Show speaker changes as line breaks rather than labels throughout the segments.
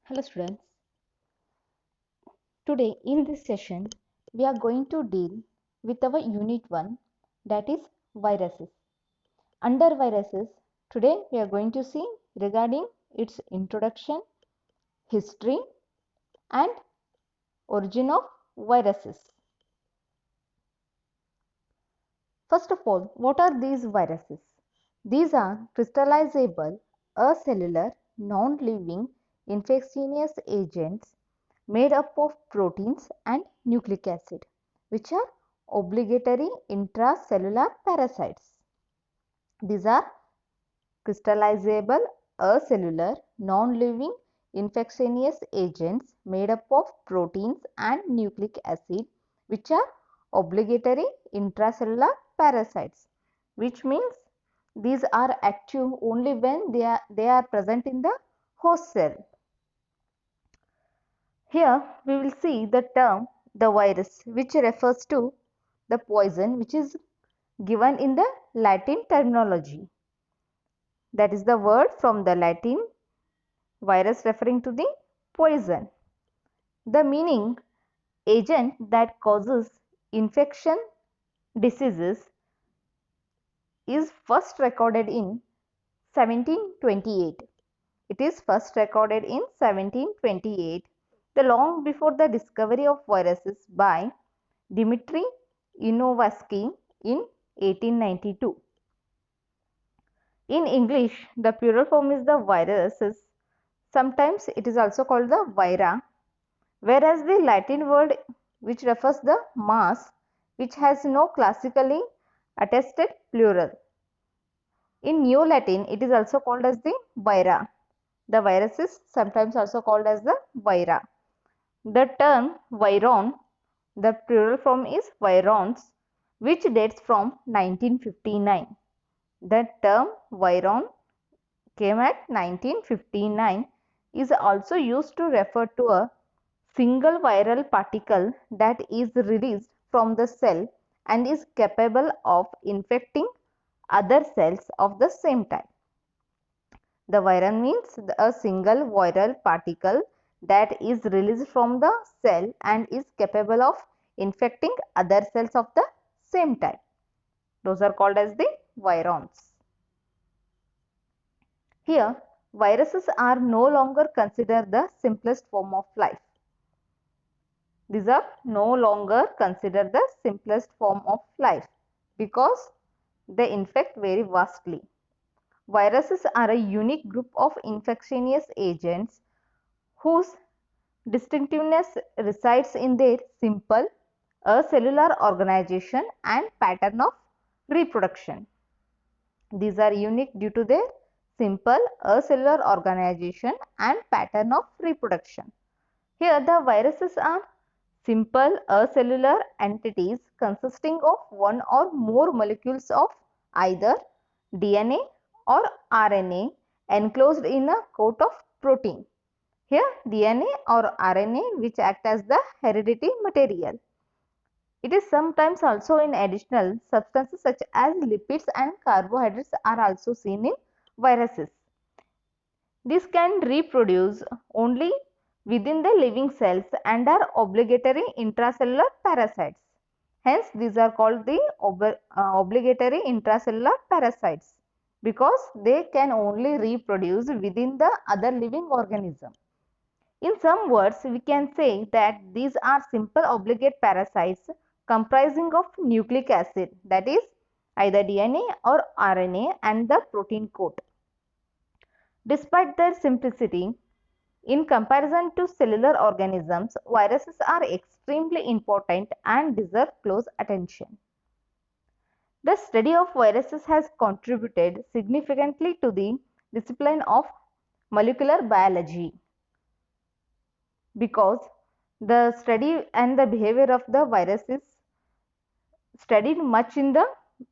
Hello students, today in this session we are going to deal with our unit 1, that is viruses. Under viruses, today we are going to see regarding its introduction, history and origin of viruses. First of all, what are these viruses? These are crystallizable, acellular, non-living infectious agents made up of proteins and nucleic acid, which are obligatory intracellular parasites. These are crystallizable, acellular, non-living infectious agents made up of proteins and nucleic acid, which are obligatory intracellular parasites, which means these are active only when they are present in the host cell. Here we will see the term the virus, which refers to the poison which is given in the Latin terminology. That is the word from the Latin virus referring to the poison. The meaning agent that causes infection diseases is first recorded in 1728. It is first recorded in 1728, the long before the discovery of viruses by Dmitry Ivanovsky in 1892. In English, the plural form is the viruses. Sometimes it is also called the vira, whereas the Latin word which refers the mass, which has no classically attested plural. In Neo Latin, it is also called as the vira. The virus is sometimes also called as the vira. The term viron, the plural form is virons, which dates from 1959. The term viron came at 1959, is also used to refer to a single viral particle that is released from the cell and is capable of infecting other cells of the same type. The viron means a single viral particle that is released from the cell and is capable of infecting other cells of the same type. Those are called as the virons. Here, viruses are no longer considered the simplest form of life. These are no longer considered the simplest form of life because they infect very vastly. Viruses are a unique group of infectious agents whose distinctiveness resides in their simple acellular organization and pattern of reproduction. These are unique due to their simple acellular organization and pattern of reproduction. Here the viruses are simple acellular entities consisting of one or more molecules of either DNA or RNA enclosed in a coat of protein. Here DNA or RNA which act as the heredity material. It is sometimes also in additional substances such as lipids and carbohydrates are also seen in viruses. These can reproduce only within the living cells and are obligatory intracellular parasites. Hence, these are called the obligatory intracellular parasites because they can only reproduce within the other living organism. In some words, we can say that these are simple obligate parasites comprising of nucleic acid, that is either DNA or RNA and the protein coat. Despite their simplicity, in comparison to cellular organisms, viruses are extremely important and deserve close attention. The study of viruses has contributed significantly to the discipline of molecular biology because the study and the behavior of the virus is studied much in the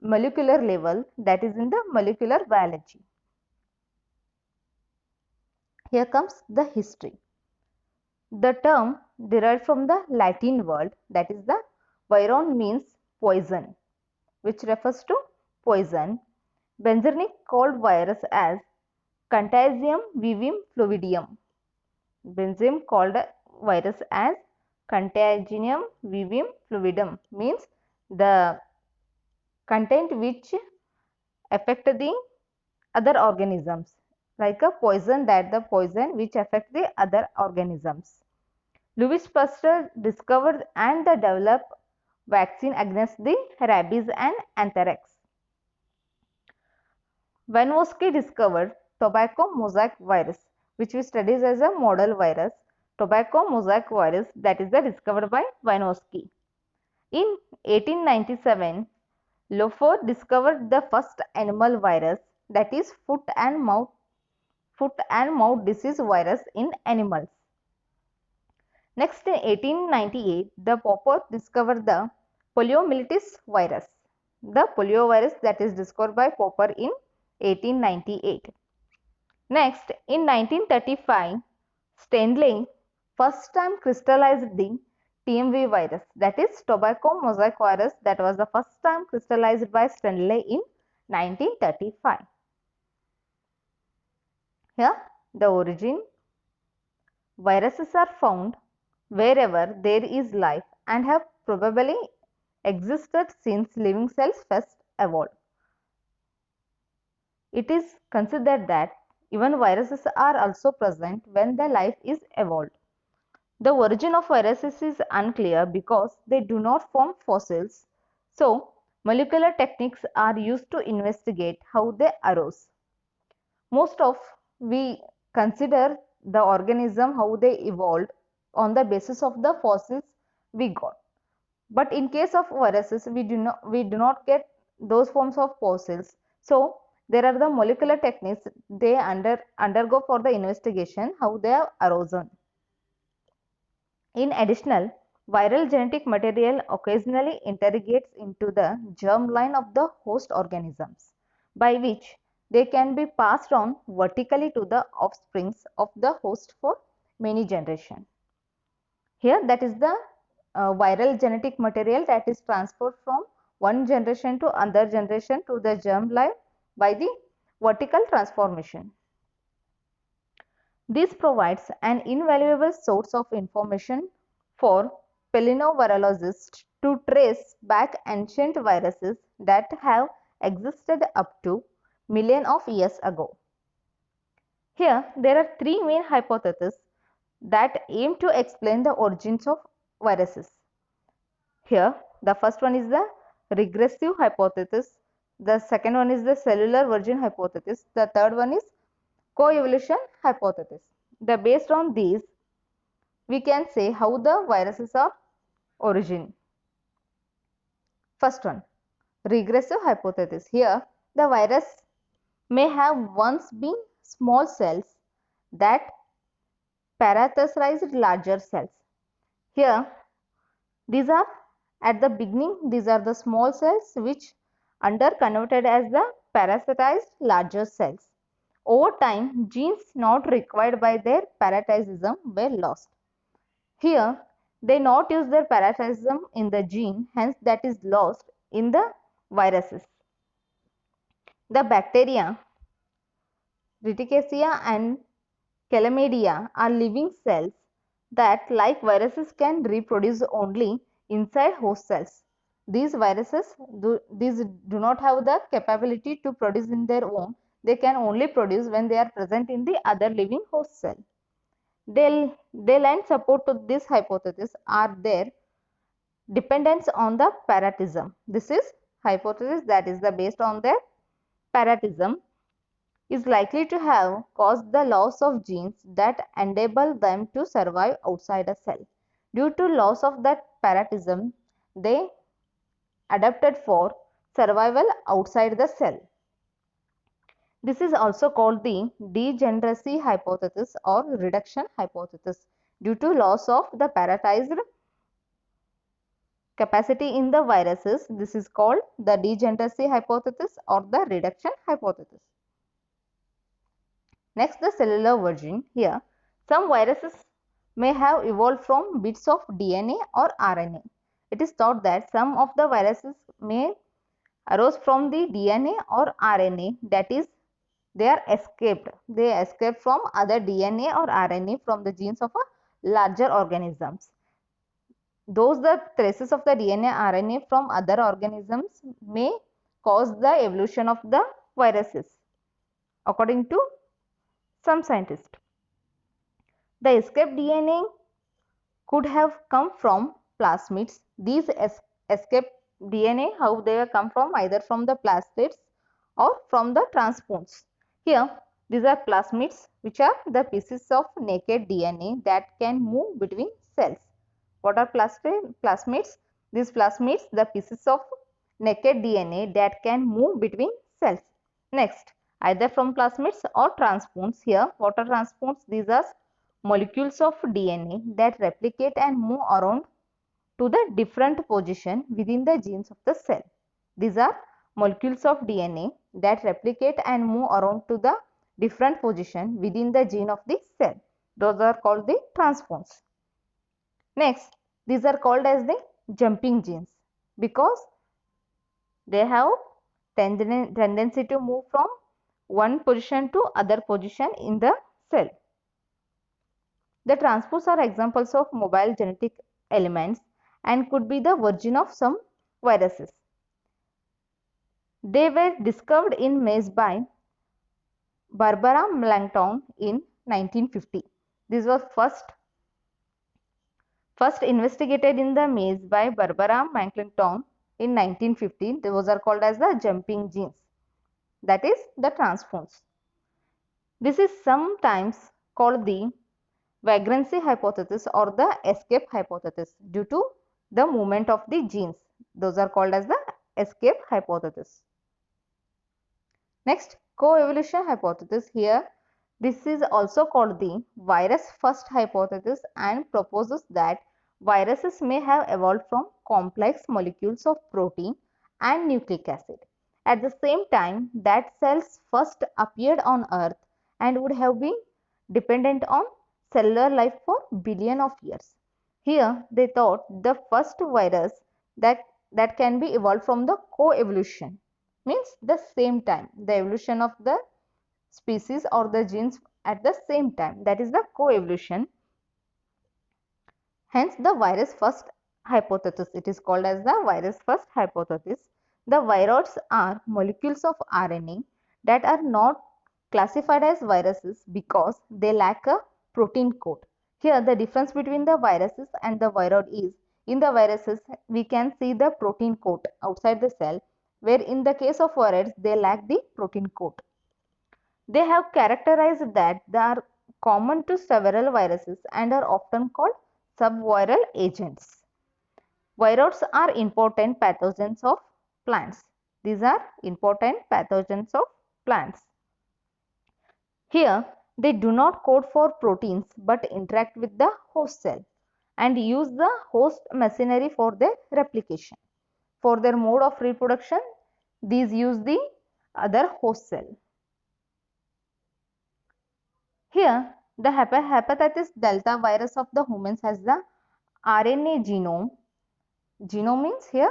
molecular level, that is in the molecular biology. Here comes the history. The term derived from the Latin word, that is the viron, means poison, which refers to poison. Benzernik called virus as Contagium vivum fluidium. Benzene called virus as contagium vivum fluidum, means the content which affect the other organisms, like a poison, that the poison which affect the other organisms. Louis Pasteur discovered and developed vaccine against the rabies and anthrax. Vanovsky discovered tobacco mosaic virus, which we studies as a model virus. Tobacco mosaic virus, that is discovered by Vanovsky. In 1897, Lefort discovered the first animal virus, that is foot and mouth disease virus in animals. Next, in 1898, the Popper discovered the poliomyelitis virus. The poliovirus that is discovered by Popper in 1898. Next, in 1935, Stanley first time crystallized the TMV virus, that is tobacco mosaic virus, that was the first time crystallized by Stanley in 1935. Here, the origin. Viruses are found wherever there is life and have probably existed since living cells first evolved. It is considered that even viruses are also present when the life is evolved. The origin of viruses is unclear because they do not form fossils, so molecular techniques are used to investigate how they arose. Most of we consider the organism how they evolved on the basis of the fossils we got. But in case of viruses, we do not get those forms of fossils. So there are the molecular techniques they undergo for the investigation how they have arisen. In addition, viral genetic material occasionally interrogates into the germline of the host organisms, by which they can be passed on vertically to the offsprings of the host for many generations. Here, that is the viral genetic material that is transferred from one generation to another generation to the germline by the vertical transformation. This provides an invaluable source of information for paleovirologists to trace back ancient viruses that have existed up to millions of years ago. Here, there are three main hypotheses that aim to explain the origins of viruses. Here, the first one is the regressive hypothesis, the second one is the cellular version hypothesis, the third one is coevolution hypothesis. Based on these, we can say how the viruses are origin. First one, regressive hypothesis. Here, the virus may have once been small cells that parasitized larger cells. Here, these are at the beginning, these are the small cells which under converted as the parasitized larger cells. Over time, genes not required by their parasitism were lost. Here, they not use their parasitism in the gene, hence that is lost in the viruses. The bacteria, Rickettsia and Chlamydia are living cells that, like viruses, can reproduce only inside host cells. These viruses do not have the capability to produce in their own. They can only produce when they are present in the other living host cell. They lend support to this hypothesis are their dependence on the parasitism. This is hypothesis that is based on their parasitism is likely to have caused the loss of genes that enable them to survive outside a cell. Due to loss of that parasitism, they adapted for survival outside the cell. This is also called the degeneracy hypothesis or reduction hypothesis. Due to loss of the parasitized capacity in the viruses, this is called the degeneracy hypothesis or the reduction hypothesis. Next, the cellular version. Here, some viruses may have evolved from bits of DNA or RNA. It is thought that some of the viruses may arose from the DNA or RNA, that is They are escaped. They escape from other DNA or RNA from the genes of a larger organisms. Those the traces of the DNA RNA from other organisms may cause the evolution of the viruses, according to some scientists. The escaped DNA could have come from plasmids. These escaped DNA, how they have come from, either from the plasmids or from the transpons. Here, these are plasmids, which are the pieces of naked DNA that can move between cells. What are plasmids? These plasmids, the pieces of naked DNA that can move between cells. Next, either from plasmids or transpons. Here, what are transpons? These are molecules of DNA that replicate and move around to the different position within the genes of the cell. These are molecules of DNA that replicate and move around to the different position within the gene of the cell. Those are called the transpons. Next, these are called as the jumping genes because they have tendency to move from one position to other position in the cell. The transpons are examples of mobile genetic elements and could be the origin of some viruses. They were discovered in maize by Barbara Langton in 1950. This was first investigated in the maize by Barbara Langton in 1950. Those are called as the jumping genes, that is the transpons. This is sometimes called the vagrancy hypothesis or the escape hypothesis due to the movement of the genes. Those are called as the escape hypothesis. Next, coevolution hypothesis. Here, this is also called the virus first hypothesis and proposes that viruses may have evolved from complex molecules of protein and nucleic acid. At the same time that cells first appeared on Earth and would have been dependent on cellular life for billion of years. Here they thought the first virus that can be evolved from the coevolution, means the same time, the evolution of the species or the genes at the same time, that is the coevolution. Hence the virus first hypothesis, it is called as the virus first hypothesis. The viroids are molecules of RNA that are not classified as viruses because they lack a protein coat. Here the difference between the viruses and the viroid is, in the viruses we can see the protein coat outside the cell, where in the case of viroids they lack the protein coat. They have characterized that they are common to several viruses and are often called subviral agents. Viroids are important pathogens of plants. These are important pathogens of plants. Here, they do not code for proteins but interact with the host cell and use the host machinery for their replication. For their mode of reproduction, these use the other host cell. Here, the hepatitis delta virus of the humans has the RNA genome. Genome means here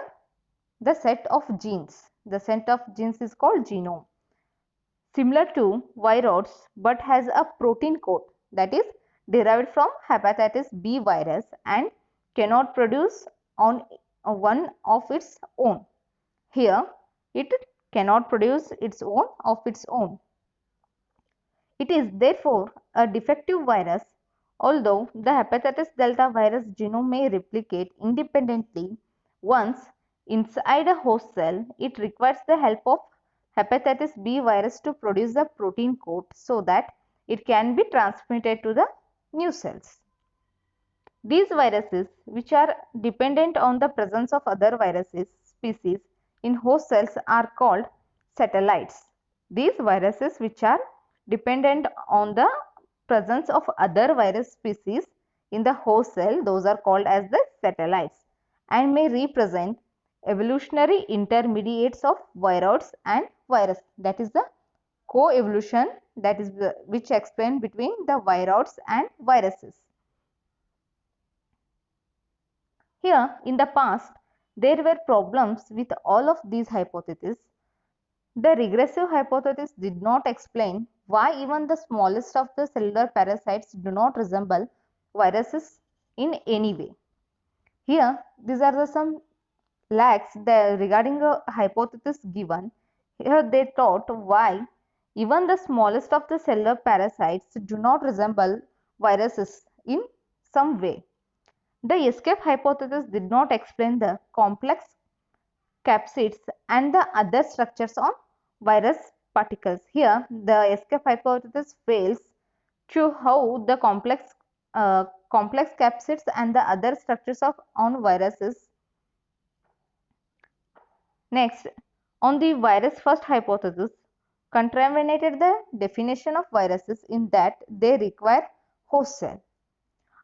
the set of genes. The set of genes is called genome. Similar to viroids but has a protein coat, that is derived from hepatitis B virus and cannot produce on one of its own. Here, it cannot produce its own of its own. It is therefore a defective virus. Although the hepatitis delta virus genome may replicate independently once inside a host cell, it requires the help of hepatitis B virus to produce the protein coat so that it can be transmitted to the new cells. These viruses, which are dependent on the presence of other viruses species in host cells, are called satellites. These viruses which are dependent on the presence of other virus species in the host cell, those are called as the satellites and may represent evolutionary intermediates of viroids and virus. That is the co-evolution, that is which explain between the viroids and viruses. Here in the past, there were problems with all of these hypotheses. The regressive hypothesis did not explain why even the smallest of the cellular parasites do not resemble viruses in any way. Here, these are some lacks regarding a hypothesis given. Here they taught why even the smallest of the cellular parasites do not resemble viruses in some way. The escape hypothesis did not explain the complex capsids and the other structures on virus particles. Here, the escape hypothesis fails to how the complex capsids and the other structures of on viruses. Next, on the virus first hypothesis, contaminated the definition of viruses in that they require host cell.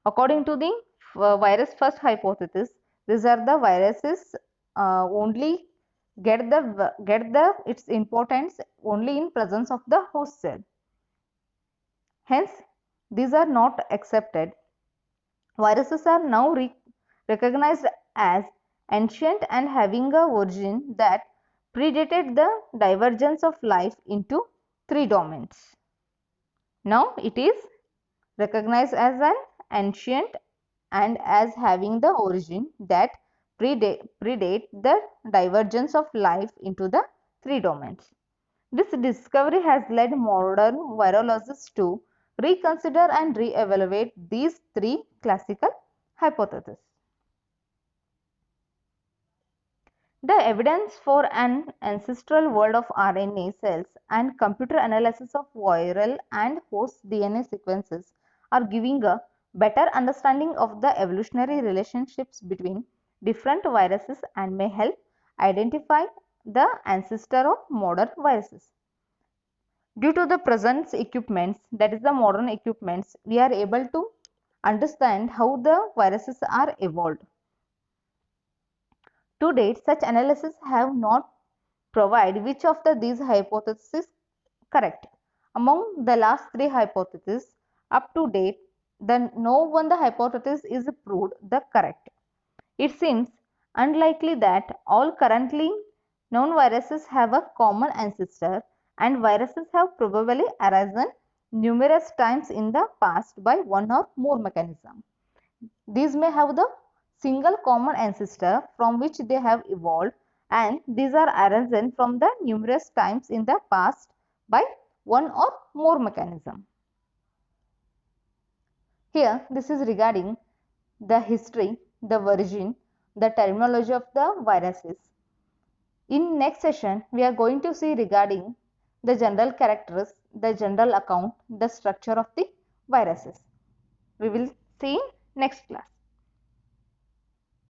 According to the virus first hypothesis, these are the viruses only get the its importance only in presence of the host cell. Hence, these are not accepted. Viruses are now recognized as ancient and having a origin that predated the divergence of life into three domains. Now it is recognized as an ancient and as having the origin that predate the divergence of life into the three domains. This discovery has led modern virologists to reconsider and re-evaluate these three classical hypotheses. The evidence for an ancestral world of RNA cells and computer analysis of viral and host DNA sequences are giving a better understanding of the evolutionary relationships between different viruses and may help identify the ancestor of modern viruses. Due to the present equipments, that is the modern equipments, we are able to understand how the viruses are evolved. To date, such analysis have not provided which of these hypotheses is correct. Among the last three hypotheses, up to date, no one the hypothesis is proved the correct. It seems unlikely that all currently known viruses have a common ancestor, and viruses have probably arisen numerous times in the past by one or more mechanisms. These may have the single common ancestor from which they have evolved, and these are arisen from the numerous times in the past by one or more mechanism. Here, this is regarding the history, the origin, the terminology of the viruses. In next session, we are going to see regarding the general characters, the general account, the structure of the viruses. We will see in next class.